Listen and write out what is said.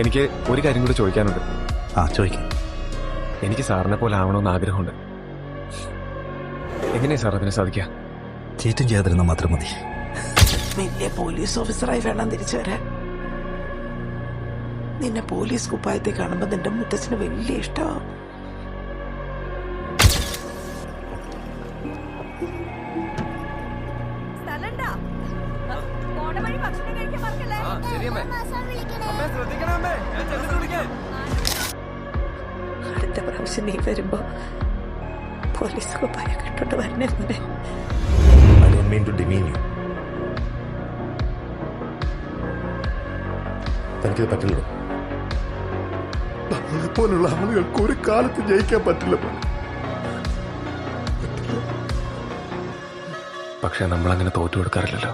എനിക്ക് ഒരു കാര്യം കൂടി ചോദിക്കാനുണ്ട്. ചോദിക്കാം. എനിക്ക് സാറിനെ പോലെ ആവണമെന്ന് ആഗ്രഹമുണ്ട്. എങ്ങനെയാ സാർ അതിനെ സാധിക്കുക? ചീറ്റും ചെയ്യാതിരുന്നാൽ മാത്രം മതി. വലിയ പോലീസ് ഓഫീസറായി വേണം തിരിച്ചു വരാൻ. നിന്നെ പോലീസ് കുപ്പായത്തെ കാണുമ്പോ നിന്റെ മുത്തച്ഛന് വലിയ ഇഷ്ടമാവും. അടുത്ത പ്രാവശ്യം നീ വരുമ്പോ പോലീസ് കുപ്പായം കെട്ടോണ്ട് വരണേ. I don't mean to demean you. തനിക്കത് പറ്റില്ലല്ലോ. പോലുള്ള ആളുകൾക്ക് ഒരു കാലത്ത് ജയിക്കാൻ പറ്റില്ല. പക്ഷെ നമ്മളങ്ങനെ തോറ്റു കൊടുക്കാറില്ലല്ലോ.